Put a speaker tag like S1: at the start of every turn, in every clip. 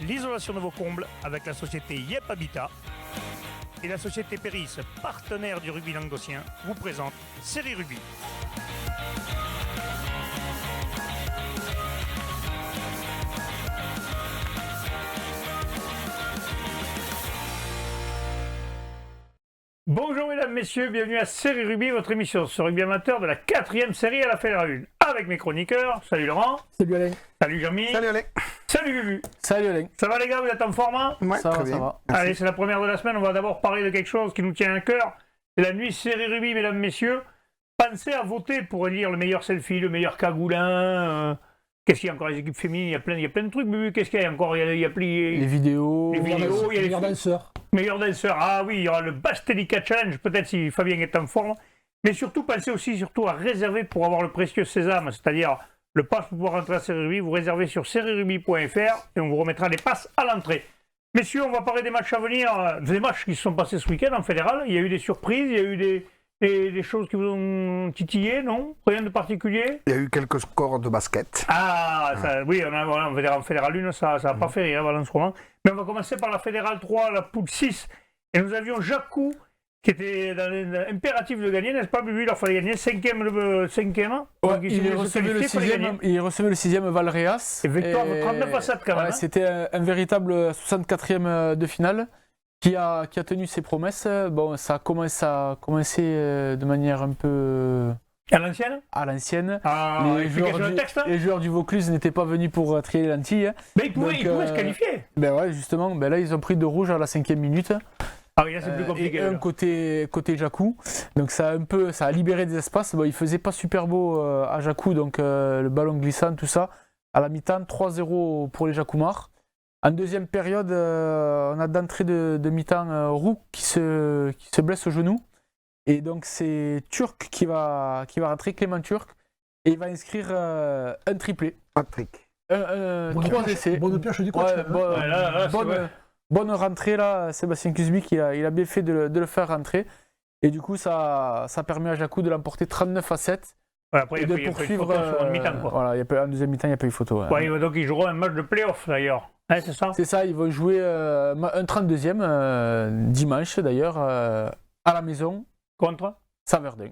S1: l'isolation de vos combles avec la société Yep Habitat. Et la société Péris, partenaire du rugby languedocien, vous présente Série Rugby. Bonjour mesdames, messieurs, bienvenue à Série Rugby, votre émission sur rugby amateur de la 4e série à la Fédérale 1. Avec mes chroniqueurs, salut Laurent.
S2: Salut Alain.
S1: Salut Jean-Mi.
S3: Salut Alain.
S1: Salut Bubu.
S2: Salut Alain.
S1: Ça va les gars, vous êtes en forme hein?
S3: Ouais,
S2: ça
S3: très
S2: va,
S3: bien.
S2: ça va.
S1: Allez, c'est la première de la semaine, on va d'abord parler de quelque chose qui nous tient à cœur. C'est la nuit Série Rugby, mesdames, messieurs. Pensez à voter pour élire le meilleur selfie, le meilleur cagoulin. Qu'est-ce qu'il y a encore les équipes féminines, il y a plein de trucs, Bubu. Qu'est-ce qu'il y a encore
S2: Les vidéos.
S1: Les vidéos, il y a les
S2: meilleurs danseurs.
S1: meilleurs danseurs. Ah oui, il y aura le Bastelica Challenge, peut-être si Fabien est en forme. Mais surtout, pensez aussi surtout à réserver pour avoir le précieux sésame, c'est-à-dire le pass pour pouvoir rentrer à Série Rugby. Vous réservez sur serierugby.fr et on vous remettra les passes à l'entrée. Messieurs, on va parler des matchs à venir, des matchs qui se sont passés ce week-end en fédéral. Il y a eu des surprises, il y a eu des choses qui vous ont titillé, non? Rien de particulier?
S3: Il y a eu quelques scores de basket.
S1: Ah, ça, oui, en fédéral 1, ça n'a pas fait rire, Valence-Roman. Mais on va commencer par la fédérale 3, la poule 6. Et nous avions Jacou, qui était dans l'impératif de gagner, n'est-ce pas, Bubu? Il leur fallait gagner 5e.
S2: Ouais, il recevait le 6e Valréas.
S1: Et victoire de 39 à 7 quand même.
S2: Ouais, c'était un véritable 64e de finale qui a tenu ses promesses. Bon, ça a commencé de manière un peu
S1: À l'ancienne?
S2: à l'ancienne.
S1: Ah,
S2: Les joueurs du Vaucluse n'étaient pas venus pour trier les lentilles.
S1: Mais ils pouvaient se qualifier.
S2: Ben ouais, justement, là ils ont pris 2 rouges à la 5e minute.
S1: Ah oui, là c'est plus compliqué.
S2: Et un côté Jacou. Donc ça a libéré des espaces. Bon, il faisait pas super beau à Jacou, donc le ballon glissant, tout ça. À la mi-temps, 3-0 pour les Jacoumars. En deuxième période, on a d'entrée de mi-temps Roux qui se blesse au genou. Et donc c'est Turc qui va rentrer, Clément Turc, et il va inscrire un triplé.
S3: Patrick.
S2: 3 essais.
S4: Bonne pioche du coach.
S2: Bonne rentrée là, Sébastien Kuzmik, il a bien fait de le faire rentrer. Et du coup, ça permet à Jacou de l'emporter 39 à 7.
S1: Ouais, après,
S2: et de poursuivre.
S1: En mi-temps, quoi.
S2: Voilà, en deuxième mi-temps, il n'y a pas eu photo.
S1: Ouais, donc ils joueront un match de play-off d'ailleurs. Hein, c'est ça?
S2: C'est ça, ils vont jouer un 32e dimanche d'ailleurs à la maison
S1: Contre
S2: Saverdun.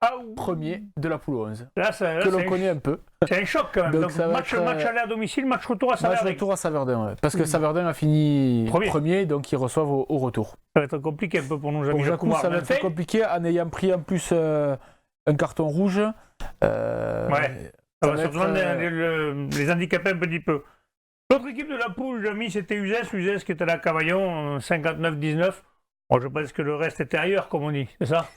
S1: Ah,
S2: Premier de la poule 11.
S1: là,
S2: Que l'on connaît un peu.
S1: C'est un choc quand même. Donc match aller à domicile, match retour à Saverdun.
S2: Match retour à Saverdun, ouais. Parce que Saverdun a fini premier, donc ils reçoivent au retour.
S1: Ça va être compliqué un peu pour nos amis.
S2: Pour Jacou, ça va être compliqué en ayant pris en plus un carton rouge.
S1: Ouais, ça va surtout les handicaper un petit peu. L'autre équipe de la poule, Jamy, c'était Uzès qui était là à Cavaillon, 59-19. Bon, je pense que le reste était ailleurs, comme on dit, c'est ça?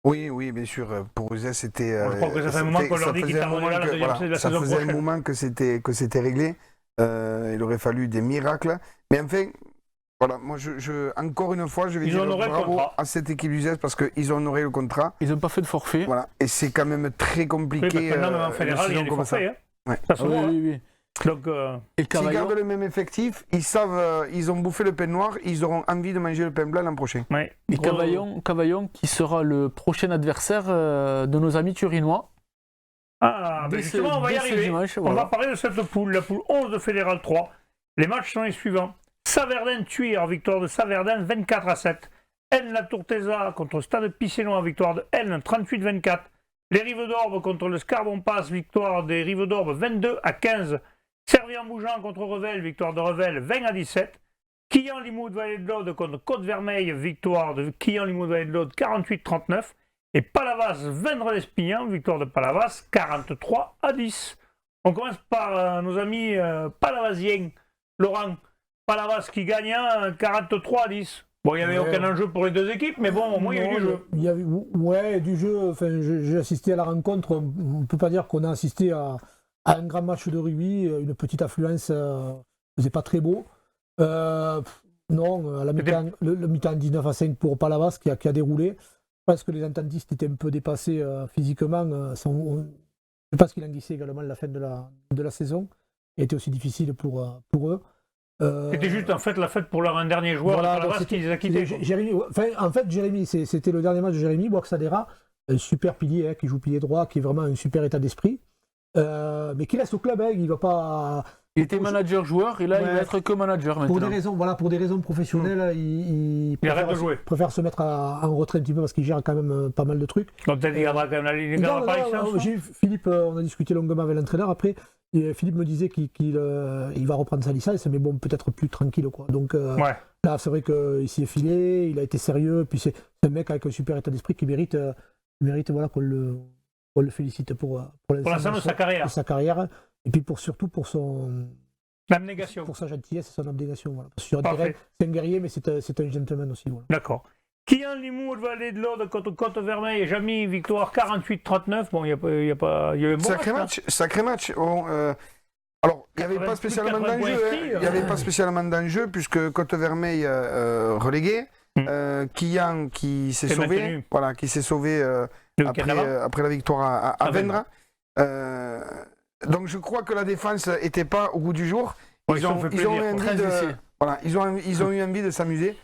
S3: Oui, bien sûr. Pour Uzès, c'était.
S1: Je crois que ça fait un moment qu'on leur dit qu'ils t'arrivent là la deuxième de la saison prochaine.
S3: Ça faisait un moment que c'était réglé. Il aurait fallu des miracles. Mais enfin, voilà, moi, encore une fois, je vais dire bravo à cette équipe d'Uzès parce qu'ils ont honoré le contrat.
S2: Ils n'ont pas fait de forfait.
S3: Voilà, et c'est quand même très compliqué.
S1: Oui, même en fédéral, il y a des forfaits. Hein.
S3: Ouais.
S1: Ça se voit.
S2: Oui.
S1: Donc,
S2: et
S3: s'ils gardent le même effectif, ils savent, ils ont bouffé le pain noir, ils auront envie de manger le pain blanc l'an prochain.
S1: Ouais.
S2: Et Cavaillon qui sera le prochain adversaire de nos amis turinois.
S1: Ah, ben justement, on va y arriver.
S2: Dimanche,
S1: on va parler de cette poule, la poule 11 de Fédéral 3. Les matchs sont les suivants. Saverdun-Thuir, victoire de Saverdun, 24 à 7. Aisne-la Tourteza contre Stade Picénois, victoire de Aisne, 38-24. Les Rives d'Orbe contre le Scarbon-Pass, victoire des Rives d'Orbe, 22 à 15. Servien-Bougeant contre Revel, victoire de Revel, 20 à 17. Quillan-Limoux-Vallée de l'Aude contre Côte-Vermeille, victoire de Quillan-Limoux-Vallée de l'Aude, 48-39. Et Palavas-Vendre-l'Espignan, victoire de Palavas, 43 à 10. On commence par nos amis palavasiens. Laurent, Palavas qui gagne 43 à 10. Bon, il n'y avait aucun enjeu pour les deux équipes, mais bon, au moins, il y a eu du jeu.
S4: Du jeu. Enfin, j'ai assisté à la rencontre. On ne peut pas dire qu'on a assisté à un grand match de rugby. Une petite affluence faisait pas très beau. Non, à la mi-temps, le mi-temps 19 à 5 pour Palavas qui a déroulé. Je pense que les ententistes étaient un peu dépassés physiquement. Je pense qu'il languissait également la fin de la saison. Et était aussi difficile pour eux.
S1: C'était juste en fait la fête pour leur un dernier joueur, voilà, Palavas qui les a quittés.
S4: Jérémy, en fait, Jérémy, c'était le dernier match de Jérémy Boaxadera, un super pilier qui joue pilier droit, qui est vraiment un super état d'esprit, mais qui reste au club. Il va pas.
S2: Il était manager-joueur et là il va être que manager maintenant.
S4: Pour des raisons professionnelles, il préfère se mettre en retrait un petit peu parce qu'il gère quand même pas mal de trucs.
S1: Donc peut-être qu'il gardera quand même la ligne.
S4: Philippe, on a discuté longuement avec l'entraîneur après. Et Philippe me disait qu'il va reprendre sa licence, mais bon, peut-être plus tranquille, quoi. Donc là, c'est vrai qu'il s'y est filé, il a été sérieux, puis c'est un mec avec un super état d'esprit qui mérite voilà, qu'on le félicite pour
S1: l'ensemble de sa carrière.
S4: Et puis surtout pour son
S1: abnégation.
S4: Pour sa gentillesse et son abnégation. Voilà. Parce que sur terrain, c'est un guerrier, mais c'est un gentleman aussi. Voilà.
S1: D'accord. Kylian Limoux, Vallée de l'Aude contre Côte-Vermeil, Jamy, victoire 48-39. Bon, il y a eu un bon
S3: sacré match. Alors, il n'y avait pas spécialement d'enjeu. Il n'y avait pas spécialement d'enjeu puisque Côte-Vermeil relégué. Kylian qui s'est sauvé. Voilà, qui s'est sauvé après la victoire à Vendra. Donc je crois que la défense n'était pas au goût du jour. Ils ont eu envie de s'amuser.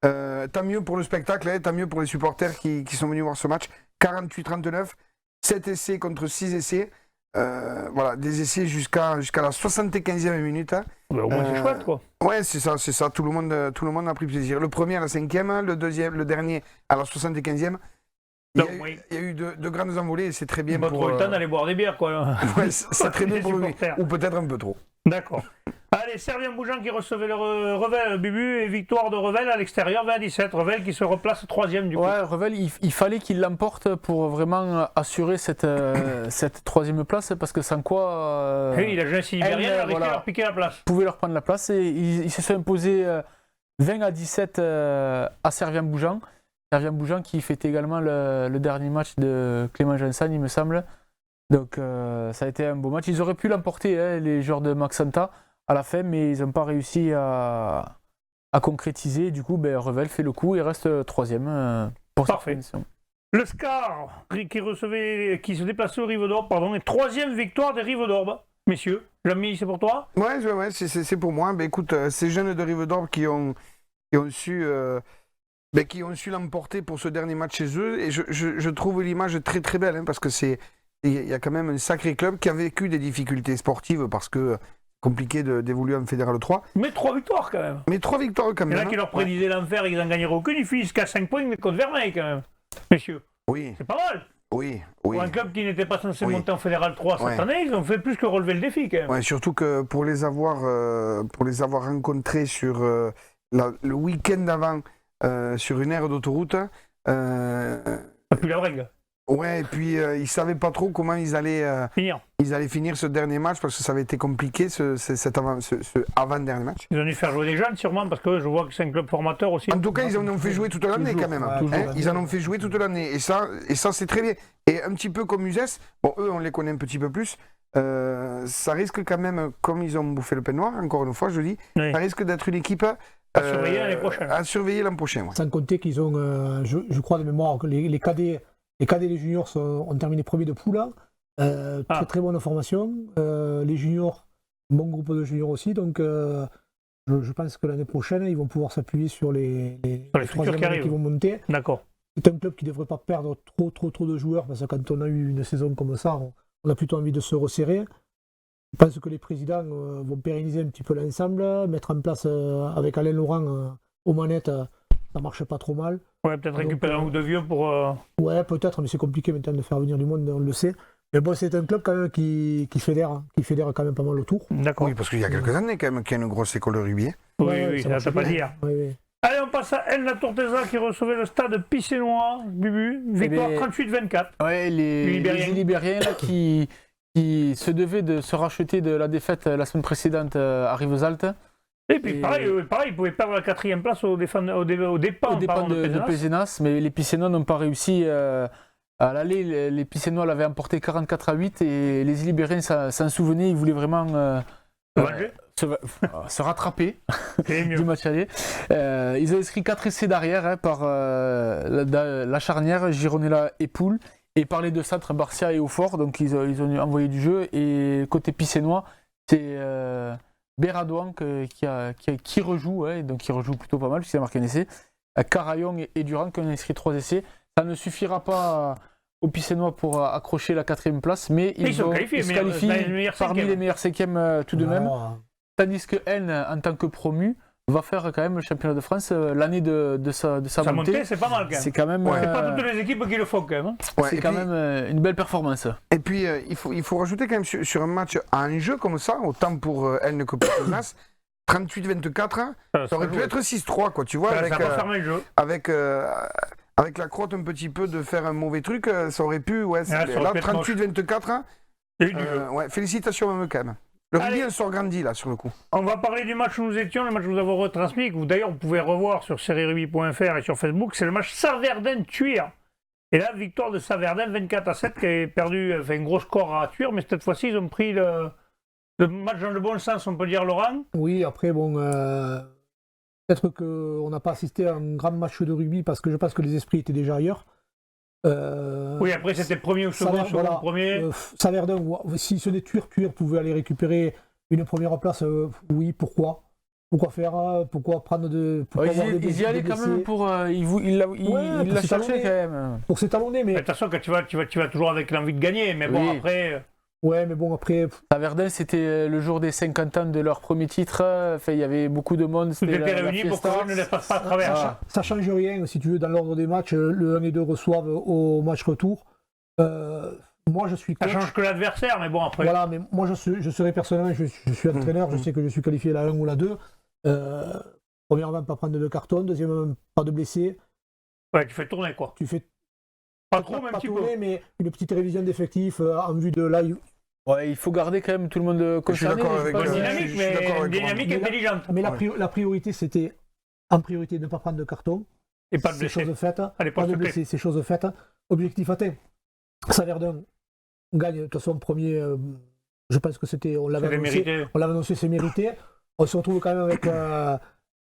S3: Tant mieux pour le spectacle, tant mieux pour les supporters qui sont venus voir ce match. 48-39, 7 essais contre 6 essais. Voilà, des essais jusqu'à la 75e minute.
S1: Au moins c'est chouette, quoi.
S3: Ouais, c'est ça. Tout le monde a pris plaisir. Le premier à la 5e, le dernier à la 75e. Il y a eu de grandes envolées et c'est très bien
S1: pour... le temps d'aller boire des bières, quoi.
S3: Ouais, c'est très bien pour lui. Ou peut-être un peu trop.
S1: D'accord. Allez, Servien-Bougeant qui recevait le Revel, Bubu, et victoire de Revel à l'extérieur, 20-17. Revel qui se replace 3e du coup.
S2: Ouais, Revel, il fallait qu'il l'emporte pour vraiment assurer cette 3e place, parce que sans quoi...
S1: oui, il a jeune Sibérien, il a réussi à leur piquer la place.
S2: Pouvait leur prendre la place et ils se sont imposés 20-17 à Servien-Bougeant. Servien-Bougeant qui fêtait également le dernier match de Clément Janssen, il me semble. Donc ça a été un beau match. Ils auraient pu l'emporter, les joueurs de Max Santa, à la fin, mais ils n'ont pas réussi à concrétiser. Du coup, Revel fait le coup et reste 3e pour cette émission.
S1: Le Scar qui se déplaçait au Rive d'Orbe, et 3e victoire des Rives d'Orbe. Messieurs, Jamy, c'est pour toi?
S3: Ouais, c'est pour moi. Écoute, ces jeunes de Rive d'Orbe qui ont su l'emporter pour ce dernier match chez eux. Et je trouve l'image très très belle, parce que il y a quand même un sacré club qui a vécu des difficultés sportives parce que compliqué d'évoluer en Fédéral 3.
S1: Mais 3 victoires quand même.
S3: Il y en
S1: a qui leur prédisaient l'enfer et qu'ils n'en gagneraient aucune, ils finissent qu'à 5 points de Côte-Vermeil quand même. Messieurs.
S3: Oui.
S1: C'est pas mal.
S3: Oui.
S1: Pour un club qui n'était pas censé monter en Fédéral 3 cette année, ils ont fait plus que relever le défi quand même.
S3: Ouais, surtout que pour les avoir rencontrés sur le week-end d'avant sur une aire d'autoroute.
S1: Plus la règle.
S3: Ouais, et puis ils ne savaient pas trop comment ils allaient finir ce dernier match parce que ça avait été compliqué ce avant-dernier match.
S1: Ils ont dû faire jouer des jeunes sûrement parce que je vois que c'est un club formateur aussi.
S3: En tout cas, ils en ont fait jouer toute l'année quand même. Ils en ont fait jouer toute l'année et ça c'est très bien. Et un petit peu comme Uzès, bon eux on les connaît un petit peu plus, ça risque quand même, comme ils ont bouffé le pain noir, encore une fois je dis, ça risque d'être une équipe
S1: à surveiller l'année prochaine.
S3: À surveiller l'an prochain. Ouais.
S4: Sans compter qu'ils ont, je crois de mémoire, que les cadets et les juniors ont terminé premiers de poule. Très très bonne formation. Les juniors, bon groupe de juniors aussi. Donc je pense que l'année prochaine, ils vont pouvoir s'appuyer sur les
S1: futurs qui
S4: vont monter.
S1: D'accord.
S4: C'est un club qui ne devrait pas perdre trop de joueurs parce que quand on a eu une saison comme ça, on a plutôt envie de se resserrer. Je pense que les présidents vont pérenniser un petit peu l'ensemble, mettre en place avec Alain Laurent aux manettes, ça marche pas trop mal.
S1: Ouais, peut-être récupérer un ou deux vieux pour...
S4: Ouais, peut-être, mais c'est compliqué maintenant de faire venir du monde, on le sait. Mais bon, c'est un club quand même qui fédère quand même pas mal autour.
S3: D'accord. Oui, parce qu'il y a quelques années quand même qu'il y a une grosse école de rugby.
S1: Oui, ça ne veut pas dire.
S4: Oui.
S1: Allez, on passe à El La Tortesa qui recevait le stade Pissénois, Bubu, victoire 38-24.
S2: Ouais, les Libériens là, qui se devaient de se racheter de la défaite la semaine précédente à Rivesaltes.
S1: Et puis pareil, ils pouvaient perdre la 4e place aux dépens
S2: de Pézenas, mais les Pissénois n'ont pas réussi à l'aller. Les Pissénois l'avaient emporté 44-8 et les Libériens s'en souvenaient, ils voulaient vraiment se rattraper du match aller. Ils ont inscrit 4 essais derrière par la charnière, Gironella et Poul, et par les deux centres, Barcia et Aufort, donc ils ont envoyé du jeu. Et côté Pissénois, c'est Béradouan qui rejoue, donc il rejoue plutôt pas mal puisqu'il a marqué un essai. Carayon et Durand qui ont inscrit 3 essais. Ça ne suffira pas aux Picénois pour accrocher la 4e place, mais ils se qualifient parmi les meilleurs 5e tout de même. Tandis que N, en tant que promu, va faire quand même le championnat de France l'année de sa montée.
S1: C'est pas mal quand même.
S2: C'est quand même.
S1: C'est pas toutes les équipes qui le font quand même.
S2: C'est quand même une belle performance.
S3: Et puis il faut rajouter quand même sur un match à enjeu comme ça, autant pour N que pour Pézenas, 38-24, ça aurait pu être 6-3 quoi, tu vois, avec la crotte un petit peu de faire un mauvais truc, ça aurait pu, là 38-24, félicitations même quand même. Le rugby, elle sort grandi là sur le coup.
S1: On va parler du match où nous étions, le match que nous avons retransmis, que d'ailleurs vous pouvez revoir sur serierugby.fr et sur Facebook, c'est le match Saverdun-Tuir. Et là, victoire de Saverdun 24-7 qui a perdu, un gros score à Tuir, mais cette fois-ci ils ont pris le match dans le bon sens, on peut dire, Laurent.
S4: Oui, après bon, peut-être qu'on n'a pas assisté à un grand match de rugby parce que je pense que les esprits étaient déjà ailleurs.
S1: Oui, après c'était premier ou second, premier.
S4: Saverdun, si ce n'est Tuir pouvait aller récupérer une première place, oui, pourquoi faire, pourquoi prendre de.
S2: Ils y allaient quand même pour. Il l'a cherché quand même.
S4: Pour s'étalonner, mais.
S1: De toute façon, quand tu vas toujours avec l'envie de gagner, mais bon, après.
S4: Ouais, mais bon, après.
S2: Saverdun, c'était le jour des 50 ans de leur premier titre. Enfin, il y avait beaucoup de monde.
S1: Tout était réuni pour que je ne les passe pas à travers.
S4: Ça ne change rien, si tu veux, dans l'ordre des matchs. Le 1 et 2 reçoivent au match retour. Moi, je suis coach.
S1: Ça change que l'adversaire, mais bon, après.
S4: Voilà, mais moi, je serais personnellement, je suis entraîneur, je sais que je suis qualifié la 1 ou la 2. Premièrement, pas prendre de carton. Deuxièmement, pas de blessés.
S1: Ouais, tu fais tourner, quoi.
S4: Tu fais.
S1: Pas trop, même un petit peu.
S4: Mais une petite révision d'effectifs en vue de là.
S2: Ouais, il faut garder quand même tout le monde concerné.
S1: Une dynamique intelligente.
S4: Mais la priorité, c'était en priorité de ne pas prendre de carton.
S1: Et pas de blessés.
S4: C'est chose faite.
S1: Pas
S4: de blessés, c'est chose faite. Objectif atteint. Saverdun gagne de toute façon premier. Je pense que c'était. On l'avait annoncé, c'est mérité. On se retrouve quand même avec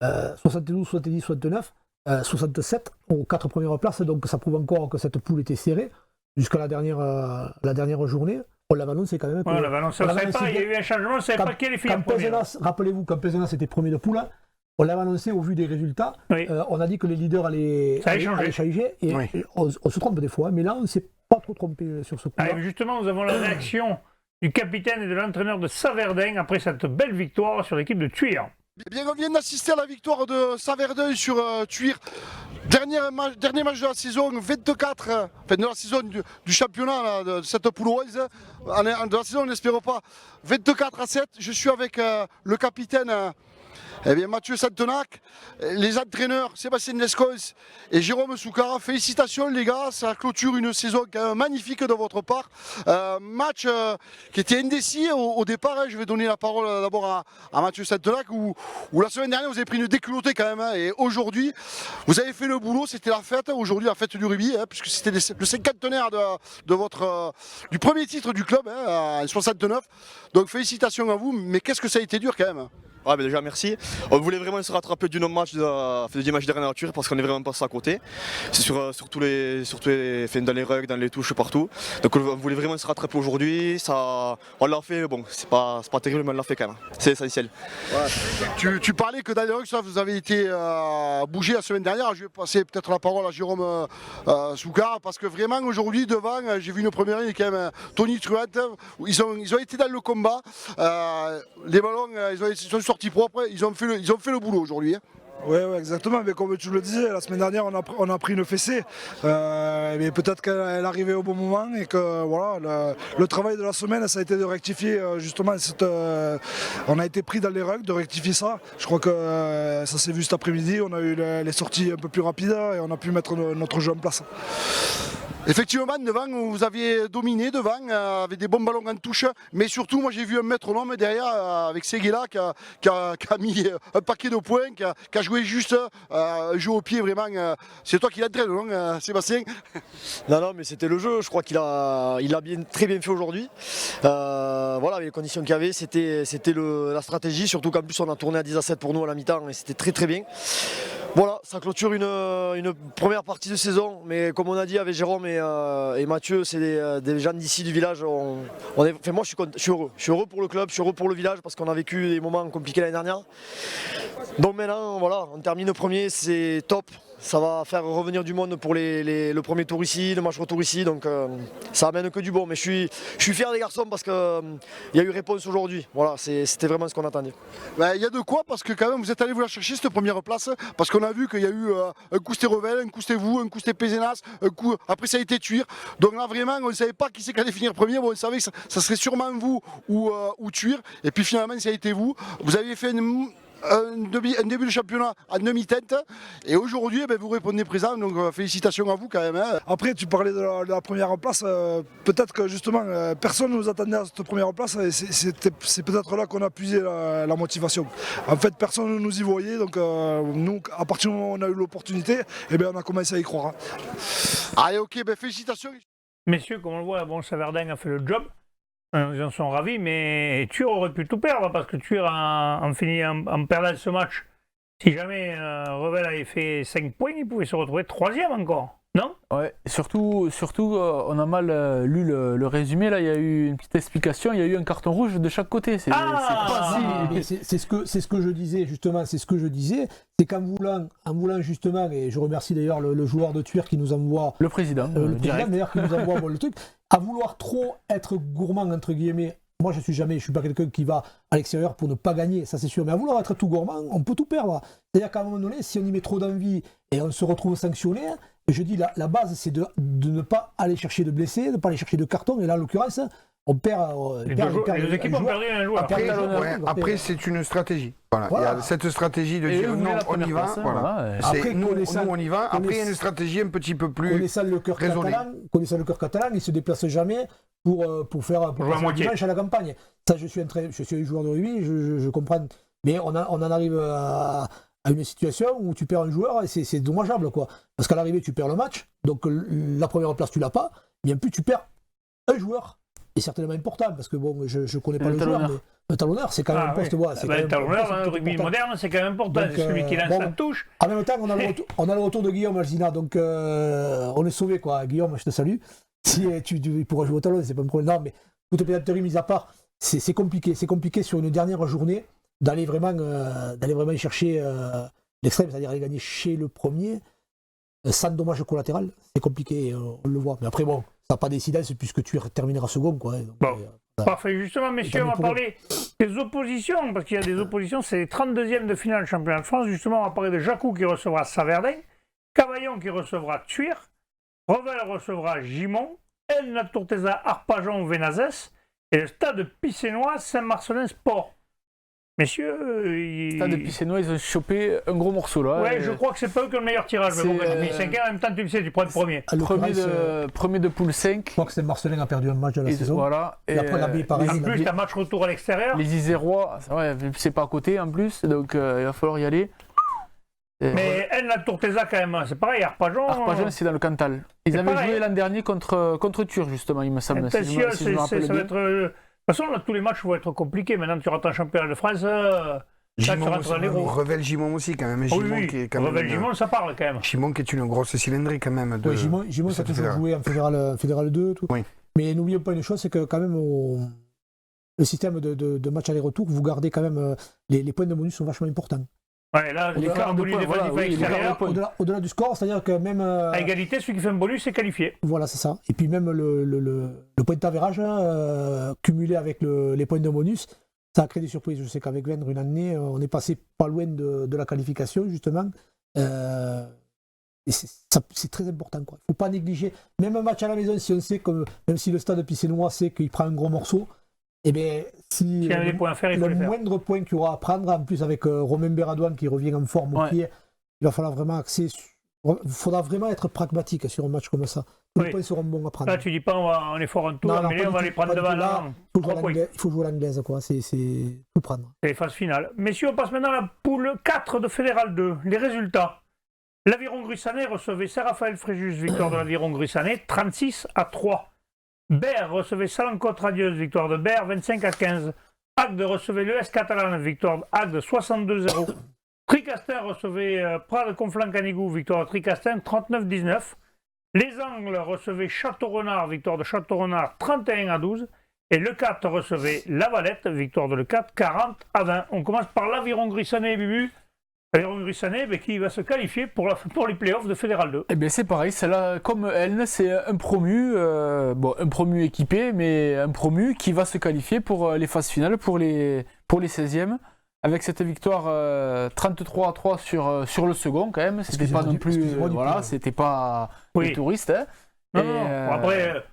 S4: 72, 70, 69, 67 aux 4 premières places. Donc ça prouve encore que cette poule était serrée jusqu'à la dernière journée. On l'avait annoncé quand même.
S1: On l'avait annoncé, il y a eu un changement, on ne savait pas quel est le premier.
S4: Rappelez-vous, quand Pézenas était premier de poule, on l'avait annoncé au vu des résultats. Oui. On a dit que les leaders allaient changer. Et on se trompe des fois, mais là, on ne s'est pas trop trompé sur ce coup-là.
S1: Justement, nous avons la réaction du capitaine et de l'entraîneur de Saverdun après cette belle victoire sur l'équipe de Tuir.
S5: Bien, on vient d'assister à la victoire de Saverdun sur Tuir. Dernier match de la saison, 24, de la saison du championnat là, de cette poule rose. De la saison, on n'espère pas. 24-7, je suis avec le capitaine Mathieu Santenac, les entraîneurs Sébastien Lescos et Jérôme Soukara. Félicitations les gars, ça clôture une saison quand même magnifique de votre part. Match qui était indécis au départ. Je vais donner la parole d'abord à Mathieu Santenac où la semaine dernière vous avez pris une déculottée quand même. Et aujourd'hui vous avez fait le boulot, c'était la fête. Aujourd'hui la fête du rugby, puisque c'était le cinquantenaire du premier titre du club en 69. Donc félicitations à vous, mais qu'est-ce que ça a été dur quand même.
S6: Ouais, ben déjà merci. On voulait vraiment se rattraper du match du match dernier nature parce qu'on est vraiment passé à côté. C'est sur tous les dans les rugs, dans les touches, partout. Donc on voulait vraiment se rattraper aujourd'hui. On l'a fait, bon, c'est pas terrible, mais on l'a fait quand même. C'est essentiel.
S5: Ouais. Tu parlais que dans les rugs, ça, vous avez été bougé la semaine dernière. Je vais passer peut-être la parole à Jérôme Soukar parce que vraiment aujourd'hui devant, j'ai vu une première ligne quand même. Tony Truant, ils ont été dans le combat. Les ballons, ils sont sortis propres, ils ont fait le boulot aujourd'hui.
S7: Oui, exactement. Mais comme tu le disais, la semaine dernière, on a pris une fessée. Mais peut-être qu'elle arrivait au bon moment et que voilà, le travail de la semaine, ça a été de rectifier justement on a été pris dans les rugs, de rectifier ça. Je crois que ça s'est vu cet après-midi. On a eu les sorties un peu plus rapides et on a pu mettre notre jeu en place.
S5: Effectivement, devant, vous aviez dominé devant, avec des bons ballons en touche, mais surtout, moi j'ai vu un métronome derrière avec Seguela qui a mis un paquet de points, qui a joué juste, jeu au pied vraiment. C'est toi qui l'entraîne, non, Sébastien?
S8: Non, mais c'était le jeu. Je crois qu'il a très bien fait aujourd'hui. Voilà, avec les conditions qu'il y avait, c'était la stratégie, surtout qu'en plus on a tourné à 10-7 pour nous à la mi-temps et c'était très très bien. Voilà, ça clôture une première partie de saison, mais comme on a dit avec Jérôme et Mathieu, c'est des gens d'ici du village. Moi je suis heureux. Je suis heureux pour le club, je suis heureux pour le village parce qu'on a vécu des moments compliqués l'année dernière. Donc maintenant, voilà, on termine premier, c'est top. Ça va faire revenir du monde pour le premier tour ici, le match retour ici, donc ça amène que du bon. Mais je suis fier des garçons parce qu'il y a eu réponse aujourd'hui. Voilà, c'était vraiment ce qu'on attendait.
S5: Il y a de quoi, parce que quand même vous êtes allé vous la chercher cette première place, parce qu'on a vu qu'il y a eu un coup c'était Revel, un coup c'était vous, un coup c'était Pézenas, un coup après ça a été Thuir. Donc là vraiment on ne savait pas qui c'est qui allait finir premier, bon, on savait que ça serait sûrement vous ou Thuir, et puis finalement ça a été vous. Vous avez fait un début de championnat en demi-tête, et aujourd'hui vous répondez présent, donc félicitations à vous quand même. Hein.
S7: Après tu parlais de la première place, peut-être que justement personne ne nous attendait à cette première place, et c'est peut-être là qu'on a puisé la motivation. En fait personne ne nous y voyait, donc nous à partir du moment où on a eu l'opportunité, on a commencé à y croire.
S5: Allez, ok, félicitations.
S1: Messieurs, comme on le voit, bon, Saverdin a fait le job. Ils en sont ravis, mais Thuir aurait pu tout perdre, parce que Thuir en perdant ce match, si jamais Revel avait fait 5 points, il pouvait se retrouver 3e encore, non?
S2: Ouais, surtout on a mal lu le résumé, là il y a eu une petite explication, il y a eu un carton rouge de chaque côté. C'est
S4: ce que je disais justement, c'est qu'en voulant justement, et je remercie d'ailleurs le joueur de Thuir qui nous envoie,
S2: le président
S4: d'ailleurs qui nous envoie le truc, à vouloir trop être gourmand entre guillemets. Moi je suis pas quelqu'un qui va à l'extérieur pour ne pas gagner, ça c'est sûr, mais à vouloir être tout gourmand, on peut tout perdre. C'est-à-dire qu'à un moment donné, si on y met trop d'envie et on se retrouve sanctionné, je dis la base c'est de ne pas aller chercher de blessés, de ne pas aller chercher de cartons, et là en l'occurrence on perd.
S1: Les équipes ont perdu un joueur.
S3: Après c'est une stratégie. Voilà. Il y a cette stratégie de dire non, on y va. Après, nous on y va. Après il y a une stratégie un petit peu plus raisonnée.
S4: Connaissant le cœur catalan, il ne se déplace jamais pour faire dimanche à la campagne. Ça, je suis un joueur de rugby, je comprends. Mais on en arrive à une situation où tu perds un joueur et c'est dommageable, quoi. Parce qu'à l'arrivée, tu perds le match, donc la première place, tu l'as pas, mais en plus, tu perds un joueur. Et certainement important, parce que bon, je connais pas le joueur, mais le talonneur, c'est quand même un poste.
S1: Le talonneur, dans le rugby moderne, c'est quand même important. C'est celui qui lance la touche.
S4: En même temps, on a le retour de Guillaume Alzina, donc on est sauvé, quoi. Guillaume, je te salue. Si tu pourras jouer au talon, c'est pas un problème. Non, mais toute pédanterie mise à part, c'est compliqué. C'est compliqué sur une dernière journée d'aller vraiment y chercher l'extrême, c'est-à-dire aller gagner chez le premier, sans dommage collatéral. C'est compliqué, on le voit. Mais après, bon, ça n'a pas d'incidence puisque tu termineras second, quoi. Donc,
S1: bon, parfait. Justement, messieurs, on va parler des oppositions, parce qu'il y a des oppositions. C'est les 32e de finale championnat de France. Justement, on va parler de Jacou qui recevra Saverdin, Cavaillon qui recevra Thuir, Revel recevra Gimont, El Naturteza Arpajon Vénazès et le stade Pissénois Saint-Marcelin Sport. Messieurs,
S2: le stade Pissénois, ils ont chopé un gros morceau là.
S1: Ouais, je crois que c'est pas eux qui ont le meilleur tirage, mais bon, quand tu fais 5 en même temps, tu le sais, tu prends le premier.
S2: Premier de poule 5.
S4: Je crois que Saint-Marcelin a perdu un match de la saison.
S2: Voilà.
S4: Et après la pareil.
S1: En plus, t'as match retour à l'extérieur.
S2: Les Isérois, ouais, c'est pas à côté en plus, donc il va falloir y aller.
S1: Mais El Naturteza quand même, c'est pareil, Arpajon.
S2: Arpajon, c'est dans le Cantal. Ils avaient joué l'an dernier contre Thuir, justement, il me semble.
S1: Ça va être. De toute façon, là, tous les matchs vont être compliqués. Maintenant, tu rentres en championnat de France.
S3: Revel Gimont aussi, quand même.
S1: Revel Gimont, ça parle quand même.
S3: Gimont qui est une grosse cylindrée, quand même.
S4: Gimont, ça a toujours joué en fédéral 2. Tout.
S3: Oui.
S4: Mais n'oublions pas une chose, c'est que quand même, le système de match aller-retour, vous gardez quand même. Les points de bonus sont vachement importants.
S1: Ouais, là, l'écart en bonus défensif extérieur.
S4: Au-delà du score, c'est-à-dire que même.
S1: À égalité, celui qui fait un bonus est qualifié.
S4: Voilà, c'est ça. Et puis même le point de tavérage, cumulé avec les points de bonus, ça a créé des surprises. Je sais qu'avec Vendre, une année, on est passé pas loin de la qualification, justement. Et c'est très important, quoi. Il ne faut pas négliger. Même un match à la maison, si on sait que, même si le stade Pissénois sait qu'il prend un gros morceau, eh bien, si
S1: y a des points à faire, il faut
S4: le moindre point qu'il y aura à prendre, en plus avec Romain Beradouane qui revient en forme au pied, il va falloir vraiment il faudra vraiment être pragmatique sur un match comme ça. Tous les points seront bons à prendre.
S1: Là, tu dis pas on est fort en tout, mais on va les prendre devant là.
S4: Il faut jouer à l'anglaise, quoi. C'est tout prendre.
S1: C'est les phases finales. Messieurs, on passe maintenant à la poule 4 de Fédéral 2. Les résultats. L'Aviron Grussanais recevait Saint-Raphaël Fréjus, victoire de l'Aviron Grussanais, 36-3. Berre recevait Salancote Radieuse, victoire de Berre, 25-15. Agde recevait l'ES Catalan, victoire d'Agde, 62-0. Tricastin recevait Prades Conflans-Canigou, victoire de Tricastin, 39-19. Les Angles recevaient Château-Renard, victoire de Château-Renard, 31-12. Et Le 4 recevait Lavalette, victoire de Le 4, 40-20. On commence par l'Aviron Grussanais, Bubu. Valéron Gruissanet qui va se qualifier pour les playoffs de Fédéral 2.
S2: Eh bien c'est pareil, celle-là, comme Elne, c'est un promu équipé, mais un promu qui va se qualifier pour les phases finales, pour les 16e, avec cette victoire 33-3 sur le second quand même. C'était pas non plus, c'était pas les touristes. Hein.
S1: Non. Après,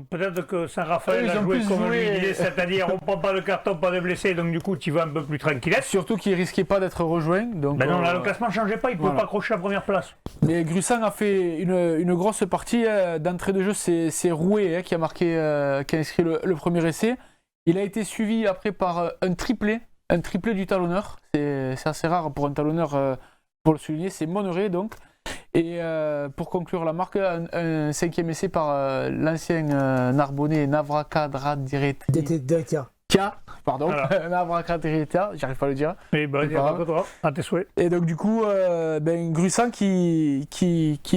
S1: peut-être que Saint-Raphaël a joué comme lui disait, c'est-à-dire on prend pas de carton, pas de blessés, donc du coup tu vas un peu plus tranquillette.
S2: Surtout qu'il risquait pas d'être rejoint. Donc,
S1: non, là le classement ne changeait pas, il ne pouvait pas accrocher la première place.
S2: Mais Gruissan a fait une grosse partie d'entrée de jeu, c'est Rouet qui a inscrit le premier essai. Il a été suivi après par un triplé du talonneur. C'est assez rare pour un talonneur, pour le souligner, c'est Monneré donc. Et pour conclure la marque, un 5e essai par l'ancien Narbonnais Navrakadradiritia. Pardon, Navrakadradiritia, j'arrive pas à le dire.
S1: Et à tes souhaits.
S2: Et donc du coup, Gruissan qui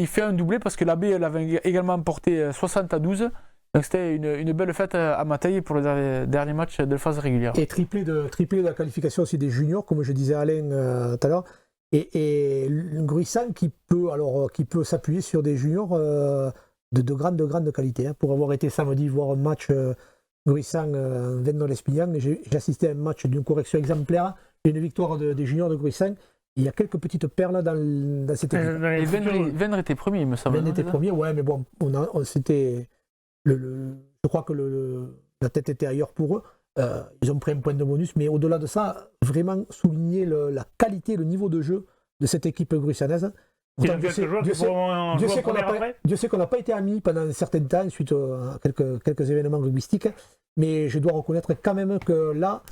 S2: fait un doublé parce que la baie l'avait également emporté 60-12. Donc c'était une belle fête à Mataille pour le dernier match de phase régulière.
S4: Et triplé de la qualification aussi des juniors, comme je disais à Alain tout à l'heure. Et Gruissan qui peut s'appuyer sur des juniors de grande qualité. Hein. Pour avoir été samedi voir un match Gruissan Vendôme-Lespignan, j'ai assisté à un match d'une correction exemplaire et une victoire des juniors de Gruissan. Il y a quelques petites perles dans cette équipe.
S2: Et Vendre était premier, il me semble.
S4: Vendre était premier, ouais, mais bon, c'était je crois que la tête était ailleurs pour eux. Ils ont pris un point de bonus, mais au-delà de ça, vraiment souligner la qualité, le niveau de jeu de cette équipe gruissanaise.
S1: Dieu
S4: sait qu'on n'a pas été amis pendant un certain temps suite à quelques événements rugbystiques, mais je dois reconnaître quand même que là,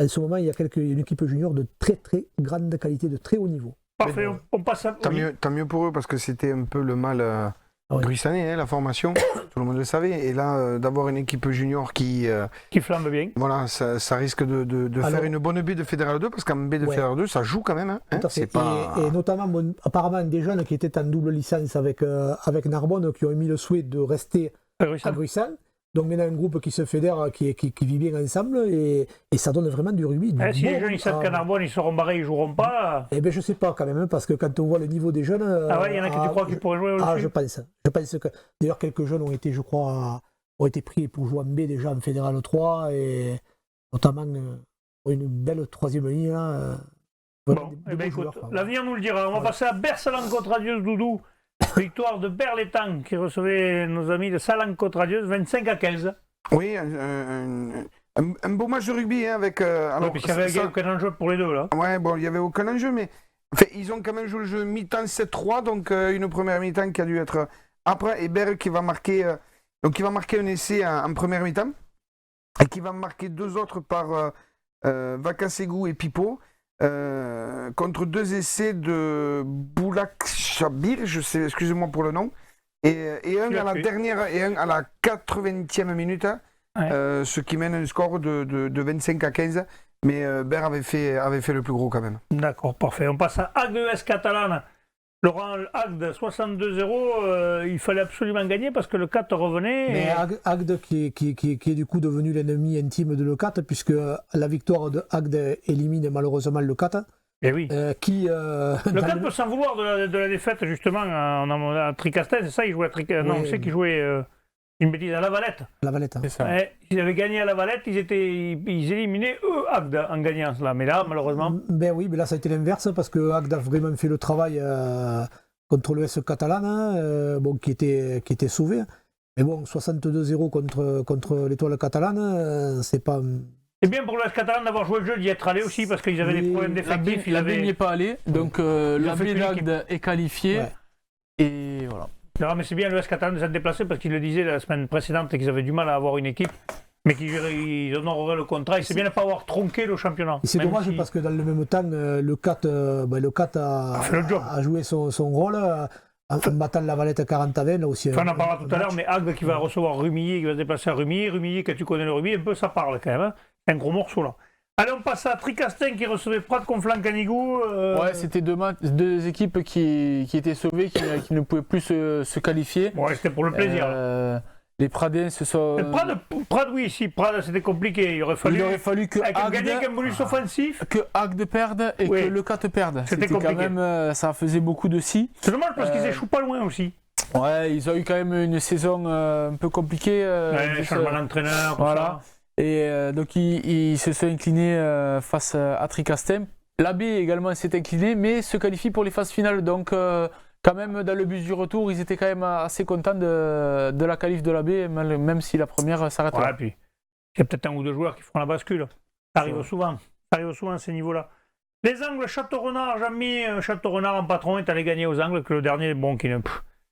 S4: en ce moment, il y a une équipe junior de très très grande qualité, de très haut niveau.
S1: Parfait, on passe à...
S3: Tant mieux pour eux, parce que c'était un peu le mal... Gruissanet, la formation, tout le monde le savait. Et là, d'avoir une équipe junior qui
S1: flambe bien.
S3: Voilà, ça risque de faire une bonne baie de Fédéral 2, parce qu'en baie de Fédéral 2, ça joue quand même. Hein,
S4: et notamment, apparemment, des jeunes qui étaient en double licence avec Narbonne, qui ont émis le souhait de rester à Gruissan. Donc maintenant, un groupe qui se fédère, qui vit bien ensemble, et ça donne vraiment du rugby.
S1: Si les jeunes ils savent qu'à Narbonne, ils seront barrés, ils ne joueront pas.
S4: Eh bien, je ne sais pas quand même, parce que quand on voit le niveau des jeunes.
S1: Il y en a qui tu crois qu'ils pourraient jouer aussi.
S4: Je pense. Je pense que. D'ailleurs, quelques jeunes ont été, je crois, pris pour jouer en B déjà en Fédéral 3, et notamment une belle troisième ligne.
S1: Écoute, l'avenir nous le dira. On va passer à Bersalan-Côte-Radieuse, Doudou. Victoire de Berlétan qui recevait nos amis de Salan-Côte-Radieuse, 25-15.
S3: Oui, un beau match de rugby avec.
S1: Puisqu'il n'y avait aucun enjeu pour les deux là.
S3: Ouais, bon, il n'y avait aucun enjeu, mais ils ont quand même joué le jeu mi-temps 7-3, donc une première mi-temps qui a dû être. Après, et Berle qui va marquer un essai en première mi-temps, et qui va marquer deux autres par Vakasegou et Pipo. Contre deux essais de Boulak Chabir, excusez-moi pour le nom, et un à la dernière et un à la 80e minute, ce qui mène un score de 25-15. Mais Ber avait fait le plus gros quand même.
S1: D'accord, parfait. On passe à Agde US Catalane. Laurent Agde, 62-0, il fallait absolument gagner parce que le 4 revenait.
S4: Mais Agde qui est du coup devenu l'ennemi intime de le 4, puisque la victoire de Agde élimine malheureusement le 4.
S1: Et oui. Le 4 peut s'en vouloir de la défaite justement en Tricastin, c'est ça, il jouait à non, on sait qu'il jouait une bêtise à La Valette.
S4: La Valette.
S2: C'est ça.
S1: S'ils avaient gagné à La Valette, ils éliminaient eux Agde en gagnant cela. Mais là, malheureusement.
S4: Ben oui, mais là ça a été l'inverse parce que Agde a vraiment fait le travail contre l'ES catalane, qui était sauvé. Mais bon, 62-0 contre l'étoile catalane, c'est pas.
S1: C'est bien pour l'ES catalane d'avoir joué le jeu, d'y être allé aussi parce qu'ils avaient des problèmes d'effectifs.
S2: La baie n'y est pas allé, donc la baie d'Agde est qualifiée. Ouais. Et voilà.
S1: Non, mais c'est bien l'ES catalan de s'être déplacé parce qu'ils le disaient la semaine précédente qu'ils avaient du mal à avoir une équipe, mais qu'ils honoreraient le contrat. Et c'est bien de ne pas avoir tronqué le championnat.
S4: Et c'est dommage parce que dans le même temps, le 4 a joué son rôle en battant La Valette 40-20. Là aussi,
S1: on en parlera tout à l'heure, mais Agde qui va recevoir Rumilly, qui va se déplacer à Rumilly. Rumilly, quand tu connais le rugby, un peu ça parle quand même. Hein. C'est un gros morceau là. Allez, on passe à Tricastin qui recevait Prat-Conflans-Canigou.
S2: Ouais, c'était deux équipes qui étaient sauvées, qui ne pouvaient plus se qualifier.
S1: Ouais, c'était pour le plaisir.
S2: les Pradens se sont.
S1: Prades, oui, si, Prades c'était compliqué. Il aurait fallu
S2: que
S1: gagner avec un bonus offensif.
S2: Que Agde perde et que Le Cat perde.
S1: C'était compliqué.
S2: Quand même, ça faisait beaucoup de si.
S1: C'est dommage parce qu'ils échouent pas loin aussi.
S2: Ouais, ils ont eu quand même une saison un peu compliquée.
S1: Changement d'entraîneur,
S2: voilà. Et donc ils se sont inclinés face à Tricastin. L'AB également s'est incliné, mais se qualifie pour les phases finales. Donc quand même dans le bus du retour, ils étaient quand même assez contents de la qualif de l'AB, même si la première s'arrête là.
S1: Puis il y a peut-être un ou deux joueurs qui feront la bascule. Ça arrive souvent. Ça arrive souvent à ces niveaux-là. Les Angles, Château-Renard, j'ai mis Château-Renard en patron est allé gagner aux Angles que le dernier, bon, qui ne.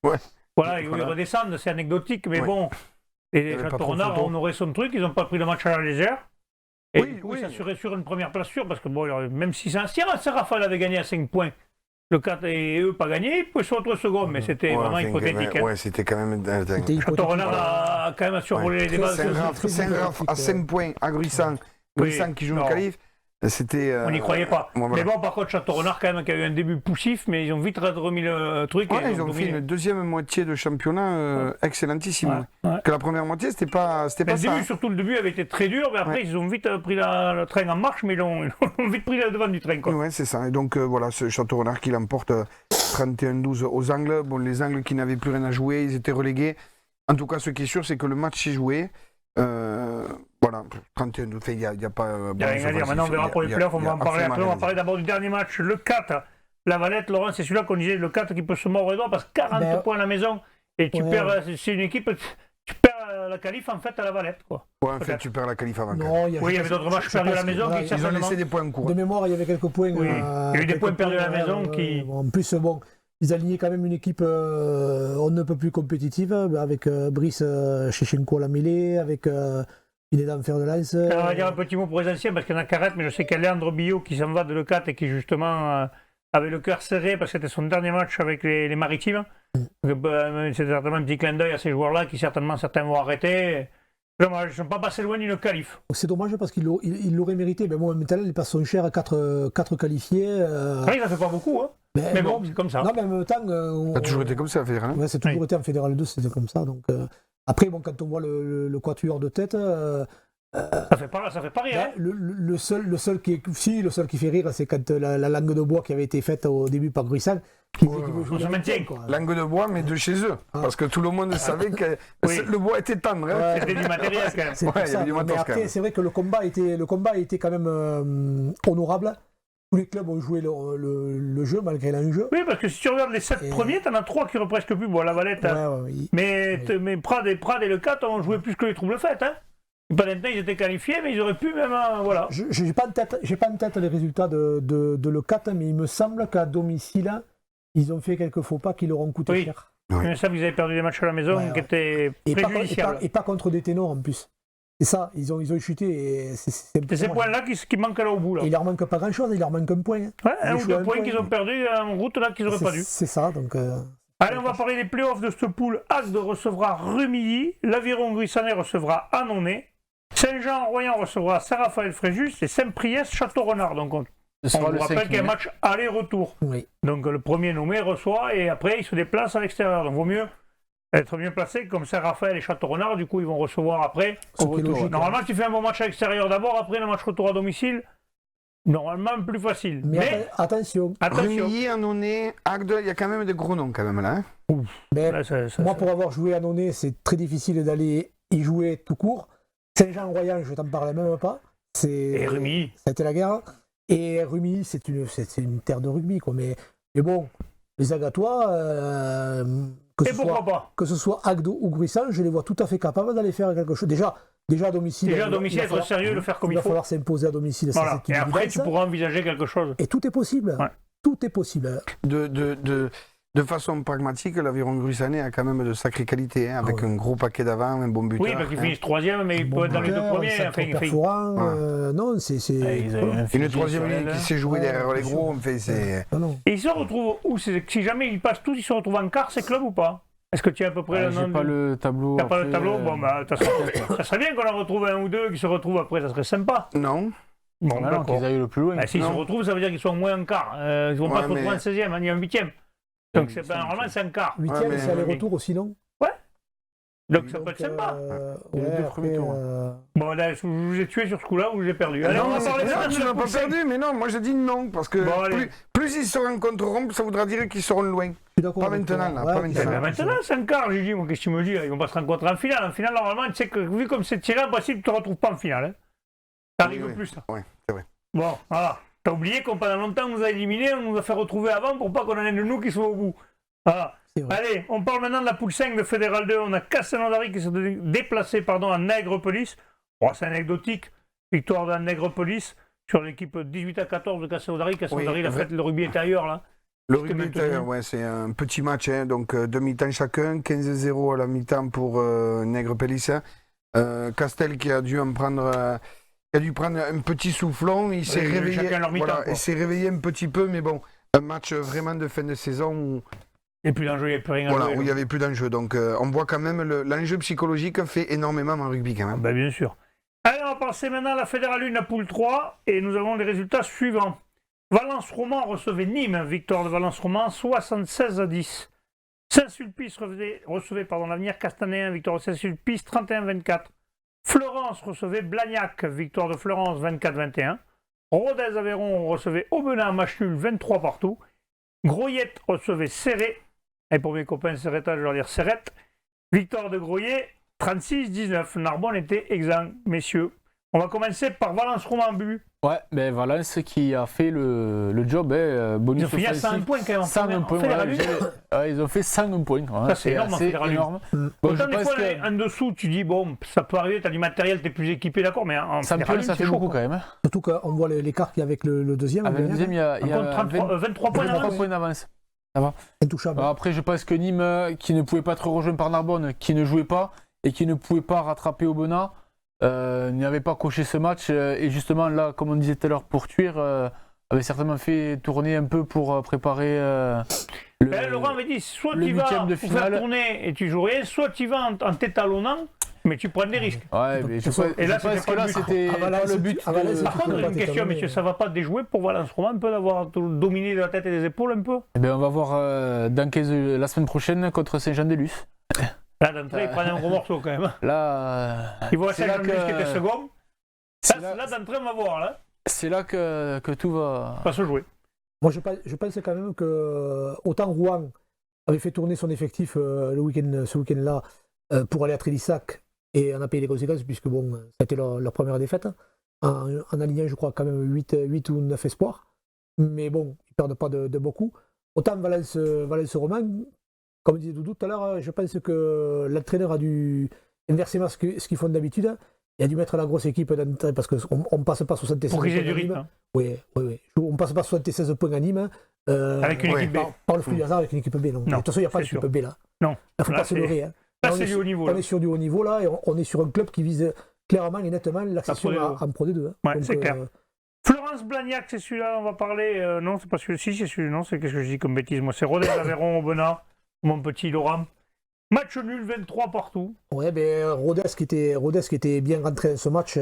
S3: Ouais.
S1: Voilà, ils redescendent, c'est anecdotique, mais bon. Et Château-Renard, on aurait son truc, ils n'ont pas pris le match à la légère. Et du coup, ils s'assuraient sur une première place sûre, parce que bon, même si Saint-Raphaël avait gagné à 5 points, le 4 et eux pas gagné, ils pouvaient se retrouver second, mais c'était vraiment hypothétique.
S3: Ouais, c'était quand même.
S1: Château-Renard a quand même survolé les débats.
S3: Saint-Raph à 5 points, à Gruissant qui joue le qualif.
S1: On n'y croyait pas.
S3: Voilà.
S1: Mais bon, par contre, Château-Renard, quand même, qui a eu un début poussif, mais ils ont vite remis le truc.
S3: Ouais, ils ont fait une deuxième moitié de championnat excellentissime. Ouais. Que la première moitié, c'était pas ça.
S1: Surtout le début avait été très dur, mais après, ils ont vite pris le train en marche, mais ils ont vite pris le devant du train.
S3: Ouais, c'est ça. Et donc, voilà, ce Château-Renard qui l'emporte 31-12 aux Angles. Bon, les Angles qui n'avaient plus rien à jouer, ils étaient relégués. En tout cas, ce qui est sûr, c'est que le match s'est joué. Voilà, 31, il n'y a pas.
S1: Il n'y a rien à dire. Maintenant, on verra pour les playoffs. On va en parler après. On va parler d'abord du dernier match. Le 4, la Valette, Laurent, c'est celui-là qu'on disait, le 4 qui peut se mordre les doigts parce que 40 points à la maison. Et tu perds, c'est une équipe, tu perds la qualif en fait à la Valette. Quoi.
S3: Ouais, en fait, tu perds la qualif avant.
S1: Il y avait d'autres matchs perdus à la maison.
S3: Ils ont laissé des points en cours.
S4: De mémoire, il y avait quelques points.
S1: Oui, il y a eu des points perdus à la maison qui.
S4: En plus, bon. Ils alignaient quand même une équipe on ne peut plus compétitive, avec Brice Chechenko à la mêlée, avec Inédam Fer de Lens.
S1: On va dire un petit mot pour les anciens, parce qu'il y en a qu'arrête, mais je sais qu'il y a Léandre Billot qui s'en va de l'E4 et qui justement avait le cœur serré parce que c'était son dernier match avec les Maritimes. C'est certainement un petit clin d'œil à ces joueurs-là qui certainement certains vont arrêter. Dommage, ils ne sont pas passés loin d'une qualif.
S4: C'est dommage parce qu'il l'aurait mérité. Mais bon, maintenant, les personnes chères à 4 qualifiés.
S1: Oui, ça fait pas beaucoup, hein. Mais bon, c'est comme ça.
S4: Non, mais en même temps.
S3: Ça a toujours été comme ça, en Fédéral 1.
S4: Ouais, c'est toujours été en Fédéral 2, c'était comme ça. Donc, après, bon, quand on voit le quatuor de tête.
S1: Ça fait pas rire. Hein.
S4: Le seul qui fait rire, c'est quand la langue de bois qui avait été faite au début par Gruissant.
S1: On se maintient.
S3: Langue de bois, mais de chez eux. Parce que tout le monde savait que le bois était tendre. Hein.
S1: C'était du matériel quand même.
S4: Il y avait du matériel. Mais après, c'est vrai que le combat était quand même honorable. Tous les clubs ont joué le jeu malgré l'enjeu.
S1: Oui, parce que si tu regardes les 7 premiers, t'en as 3 qui restent presque plus. Bon, la Valette. Mais Prades et le 4 ont joué plus que les troubles faites. Hein. Valentin, ils étaient qualifiés, mais ils auraient pu même. Voilà.
S4: Je n'ai pas en tête les résultats de le 4, mais il me semble qu'à domicile, ils ont fait quelques faux pas qui leur ont coûté cher.
S1: Il me semble qu'ils avaient perdu des matchs à la maison qui étaient préjudiciables.
S4: Et pas contre des ténors en plus. C'est ça, ils ont chuté. Et c'est
S1: ces points-là qui manquent là au bout. Là.
S4: Il leur manque pas grand-chose, il leur manque un point.
S1: Ouais, un ou deux points qu'ils ont perdus en route là qu'ils n'auraient pas dû.
S4: C'est ça, donc.
S1: Allez, on va parler des playoffs de cette poule. Agde recevra Rumilly, l'Aviron Gruissanet recevra Annonay, Saint-Jean-Royan recevra Saint-Raphaël-Fréjus et Saint-Priest Château-Renard. Donc on vous rappelle qu'il y a un match aller-retour.
S4: Oui.
S1: Donc le premier nommé reçoit et après il se déplace à l'extérieur. Donc il vaut mieux être mieux placé comme Saint-Raphaël et Château-Renard. Du coup ils vont recevoir après. Normalement tu fais un bon match à l'extérieur d'abord, après le match retour à domicile. Normalement plus facile.
S4: Mais attention.
S3: Rumilly, Annonay, Agde, il y a quand même des gros noms quand même là. Hein.
S4: Mais là, moi pour avoir joué à Annonay, c'est très difficile d'aller y jouer tout court. Saint-Jean-Royan, je t'en parle même pas.
S1: Et Rumilly.
S4: Ça a été la guerre. Et Rumilly, c'est une terre de rugby, quoi. Mais bon, les Agatois, que ce soit Agde ou Gruissant, je les vois tout à fait capables d'aller faire quelque chose. Déjà à domicile.
S1: Déjà à domicile, être sérieux, le faire comme il faut.
S4: Il va falloir s'imposer à domicile.
S1: Voilà. Et après, tu pourras envisager quelque chose.
S4: Et tout est possible. Ouais. Tout est possible.
S3: De façon pragmatique, l'Aviron Gruissanet a quand même de sacrées qualités, hein, avec un gros paquet d'avant, un bon buteur.
S1: Oui, parce qu'ils finissent troisième, mais ils peuvent être dans les deux premiers.
S4: Non, c'est
S3: une troisième ligne qui s'est jouée derrière les gros.
S1: Et ils se retrouvent où? Si jamais ils passent tous, ils se retrouvent en quart, ces clubs ou pas? Est-ce que tu as à peu près le nom?
S2: J'ai pas le tableau.
S1: T'as pas le tableau? Bon, bah, ça serait bien qu'on en retrouve un ou deux qui se retrouvent après, ça serait sympa.
S3: Non.
S1: Bon,
S2: d'accord. Qu'ils aillent le plus loin.
S1: S'ils se retrouvent, ça veut dire qu'ils sont au moins en quart. Ils vont pas se retrouver en 16e, ni en 8e. Donc normalement c'est un quart.
S4: 8e, c'est aller-retour aussi, non?
S1: Ouais. Donc ça peut être sympa.
S2: Les deux premiers tours.
S1: Bon, là, je vous ai tué sur ce coup-là ou j'ai perdu. Allez,
S3: Non,
S1: on va parler
S3: non, tu n'as pas perdu, mais non, moi je dis non, parce que
S1: Bon,
S3: plus ils se rencontreront, ça voudra dire qu'ils seront loin.
S4: Pas
S3: maintenant, là, pas maintenant.
S1: Maintenant, c'est un quart, j'ai dit, moi, qu'est-ce que tu me dis? Ils vont pas se rencontrer en finale. En finale, normalement, tu sais que vu comme c'est tiré, en principe, tu te retrouves pas en finale. Hein. Ça arrive plus, ça.
S3: Oui, c'est vrai.
S1: Bon, voilà. T'as oublié qu'on pendant longtemps on nous a éliminés, on nous a fait retrouver avant pour pas qu'on en ait de nous qui soient au bout. Voilà. Allez, on parle maintenant de la poule 5 de Fédéral 2. On a Castelnaudary qui s'est déplacé à Nègrepelisse. Oh, c'est anecdotique. Victoire de Nègrepelisse sur l'équipe 18-14 de Castelnaudary. Castelnaudary, la fête, le rugby est ailleurs là.
S3: Le rugby est ailleurs, ouais, c'est un petit match, hein, donc deux mi-temps chacun, 15-0 à la mi-temps pour Nègrepelisse. Castel qui a dû en prendre. Il a dû prendre un petit soufflon, il s'est réveillé, il s'est réveillé un petit peu, mais bon, un match vraiment de fin de saison où
S1: il n'y a plus d'enjeu, il n'y a plus rien à jouer.
S3: Où il n'y avait plus d'enjeu. Donc on voit quand même l'enjeu psychologique fait énormément en rugby quand même.
S1: Ben, bien sûr. Allez, on va passer maintenant à la Fédérale 1, la poule 3, et nous avons les résultats suivants. Valence-Roman recevait Nîmes, victoire de Valence-Roman, 76-10. Saint-Sulpice recevait l'Avenir Castanéen, victoire de Saint-Sulpice, 31-24. Florence recevait Blagnac, victoire de Florence 24-21. Rodez-Aveyron recevait Aubenas, match nul 23 partout. Groyette recevait Serré. Et pour mes copains Serreta, je vais leur dire Serrette. Victoire de Groyet 36-19. Narbonne était exempt, messieurs. On va commencer par Valence-Roman but.
S2: Ouais, mais Valence qui a fait le job. Bonus
S1: ils ont fini à 101 points quand même.
S2: 101 points, ils ont fait 101 points. Ouais,
S1: ça, c'est énorme,
S2: énorme.
S1: Bon, autant des fois, en dessous, tu dis, bon, ça peut arriver, tu as du matériel, tu es plus équipé, d'accord, mais en
S2: Fédéral, ça fait beaucoup quand même.
S4: Surtout qu'on voit l'écart qu'il y a avec le deuxième.
S2: Avec le deuxième, il y a
S1: 23 points
S2: d'avance. Ça va.
S4: Intouchable.
S2: Après, je pense que Nîmes, qui ne pouvait pas être rejoint par Narbonne, qui ne jouait pas et qui ne pouvait pas rattraper Aubenas, n'avait pas coché ce match et justement là, comme on disait tout à l'heure, pour Thuir, avait certainement fait tourner un peu pour préparer
S1: Laurent avait dit, soit tu vas pour faire tourner et tu joues rien, soit tu vas en t'étalonnant, mais tu prends des risques.
S2: Ouais, mais
S1: et là, c'était
S2: pas le but.
S1: Par contre, une question, messieurs, ça va pas déjouer pour Valence-Roman un peu d'avoir dominé de la tête et des épaules un peu?
S2: Eh bien, on va voir la semaine prochaine contre Saint-Jean-de-Luz.
S1: Là, d'entrée, ils prennent un gros morceau quand même.
S2: Là,
S1: ils voient Saint-Jean-de-Luz qui était second. Là, d'entrée, on va voir. Là.
S2: C'est là que tout va
S1: se jouer.
S4: Moi, je pense quand même que autant Rouen avait fait tourner son effectif ce week-end-là pour aller à Trélissac et on a payé les conséquences puisque bon, ça a été leur première défaite en alignant, je crois, quand même 8 ou 9 espoirs. Mais bon, ils ne perdent pas de beaucoup. Autant Valence-Roman, comme disait Doudou tout à l'heure, je pense que l'entraîneur a dû inverser ce qu'ils font d'habitude. Il a dû mettre la grosse équipe d'entrée parce qu'on ne passe pas 76
S1: points à Nîmes.
S4: Hein. Oui. On ne passe pas 76 points à Nîmes.
S1: Avec une équipe B.
S4: Par le flux du hasard avec une équipe B. Non. De toute façon, il n'y a pas d'équipe B là.
S1: Non.
S4: Il ne faut pas se leurrer. Hein.
S1: Là, c'est du haut niveau.
S4: On est sur du haut niveau là et on est sur un club qui vise clairement et nettement l'accession en Pro D2. Hein.
S1: Ouais, c'est clair. Florence Blagnac, c'est celui-là, on va parler. Non, c'est pas celui-ci, c'est celui-là. Non, c'est qu'est-ce que je dis comme bêtise. Moi, c'est Rodez-Aveyron, Aubenas, mon petit Laurent. Match nul, 23 partout.
S4: Ouais, ben Rodez qui était bien rentré dans ce match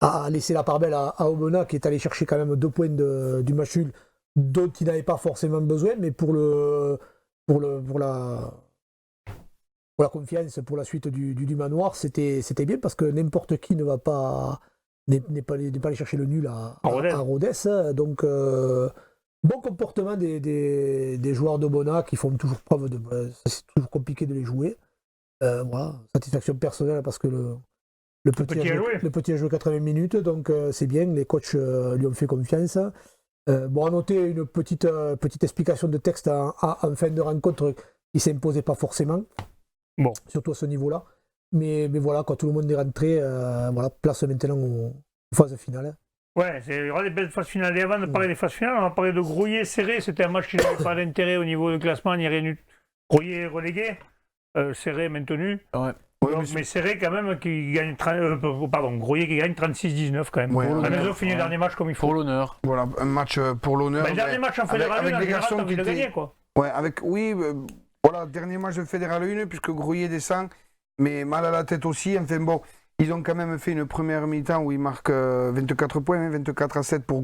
S4: a laissé la part belle à Aubenas qui est allé chercher quand même 2 points du match nul dont il n'avait pas forcément besoin, mais pour la confiance, pour la suite du manoir, c'était bien parce que n'importe qui n'est pas allé chercher le nul à Rodez. Donc bon comportement des joueurs d'Aubenas qui font toujours preuve de. C'est toujours compliqué de les jouer. Voilà, satisfaction personnelle parce que le petit a joué 80 minutes, donc c'est bien, les coachs lui ont fait confiance. Bon, à noter une petite explication de texte en fin de rencontre qui ne s'imposait pas forcément, surtout à ce niveau-là. Mais voilà, quand tout le monde est rentré, place maintenant aux phases finales.
S1: Ouais, il y aura des belles phases finales. Et avant de parler des phases finales, on va parler de Groyet-Serré. C'était un match qui n'avait pas d'intérêt au niveau du classement, il n'y a rien eu. Groyet relégué, Serré maintenu. Ouais. Mais Serré quand même qui gagne Groyet qui gagne 36-19 quand même. Ouais, la maison finit le dernier match comme il faut.
S2: Pour l'honneur.
S3: Voilà, un match pour l'honneur.
S1: Le dernier match en Fédéral 1,
S3: avec les garçons qui
S1: étaient gagné, quoi.
S3: Ouais, voilà, dernier match de Fédéral 1 puisque Groyet descend, mais mal à la tête aussi. Enfin bon, ils ont quand même fait une première mi-temps où ils marquent 24 points, 24-7 pour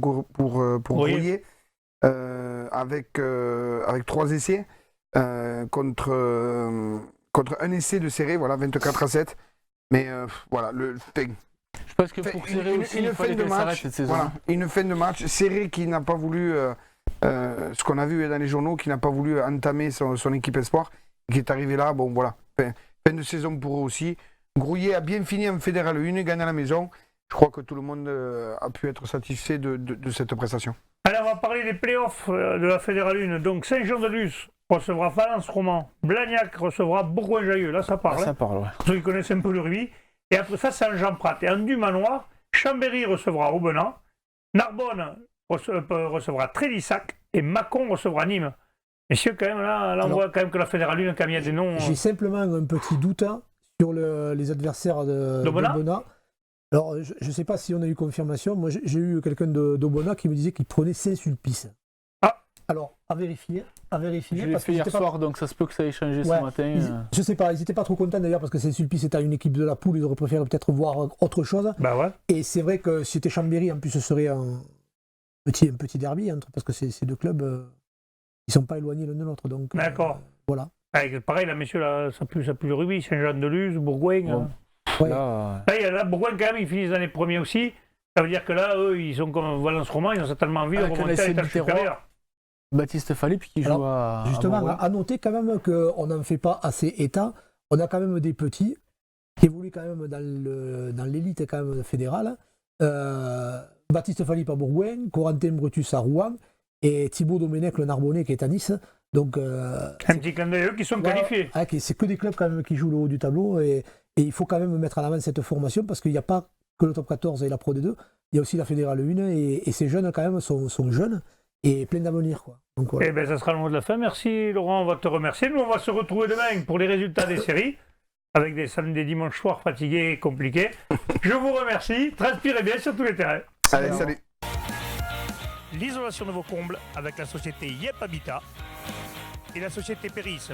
S3: Groyet, avec 3 essais contre contre un essai de Serré, voilà, 24-7. Mais voilà,
S2: je pense que pour Serré aussi, il fallait qu'elle s'arrête cette saison.
S3: Voilà, une fin de match. Serré qui n'a pas voulu, ce qu'on a vu dans les journaux, qui n'a pas voulu entamer son équipe espoir, qui est arrivé là, bon voilà, fin de saison pour eux aussi. Grouillet a bien fini en Fédéral 1, gagne à la maison. Je crois que tout le monde a pu être satisfait de cette prestation.
S1: Alors, on va parler des playoffs de la Fédéral 1. Donc, Saint-Jean-de-Luz recevra Valence Roman. Blagnac recevra Bourgoin-Jallieu. Là, ça parle.
S2: Ça parle, ouais.
S1: Pour ceux qui connaissent un peu le rugby. Et après ça, c'est en Jean Prat. Et en Dumanoir, Chambéry recevra Aubenas. Narbonne recevra Trélissac. Et Mâcon recevra Nîmes. Messieurs, quand même, là on voit quand même que la Fédéral 1, quand il y a des noms.
S4: J'ai simplement un petit doute sur les adversaires d'Aubenas. Alors, je ne sais pas si on a eu confirmation. Moi, j'ai eu quelqu'un d'Aubenas qui me disait qu'il prenait Saint-Sulpice.
S1: Ah.
S4: Alors, à vérifier.
S2: Je l'ai fait hier soir, donc ça se peut que ça ait changé ce matin.
S4: Je ne sais pas, ils n'étaient pas trop contents d'ailleurs parce que Saint-Sulpice était une équipe de la poule, ils auraient préféré peut-être voir autre chose.
S1: Bah ouais.
S4: Et c'est vrai que si c'était Chambéry, en plus, ce serait un petit derby, parce que ces deux clubs, ils ne sont pas éloignés l'un de l'autre.
S1: D'accord.
S4: Voilà.
S1: Pareil, là, messieurs, là, ça pue le rugby. Saint-Jean-de-Luz, Bourgoin.
S2: Bon.
S4: Ouais.
S1: Là, Bourgoin, quand même, ils finissent dans les premiers aussi. Ça veut dire que là, eux, ils sont comme Valence Roman, ils ont certainement envie de remonter à l'étage supérieur.
S2: Baptiste Fallet, puis qui joue à.
S4: Justement, à noter quand même qu'on n'en fait pas assez état. On a quand même des petits qui évoluent quand même dans l'élite quand même fédérale. Baptiste Falip à Bourgoin, Corentin Brutus à Rouen et Thibaut Domenech, le Narbonnais, qui est à Nice. Donc,
S1: un petit clin d'œil, eux qui sont qualifiés.
S4: C'est que des clubs quand même qui jouent le haut du tableau et il faut quand même mettre en avant cette formation parce qu'il n'y a pas que le top 14 et la Pro D2, il y a aussi la Fédérale 1 et ces jeunes quand même sont jeunes et pleins d'avenir, quoi. Donc, voilà.
S1: Eh bien, ça sera le mot de la fin. Merci Laurent, on va te remercier. Nous, on va se retrouver demain pour les résultats des séries, avec des samedis, des dimanches soirs fatigués et compliqués. Je vous remercie. Transpirez bien sur tous les terrains.
S3: Allez, salut.
S1: L'isolation de vos combles avec la société Yep Habitat et la société Péris.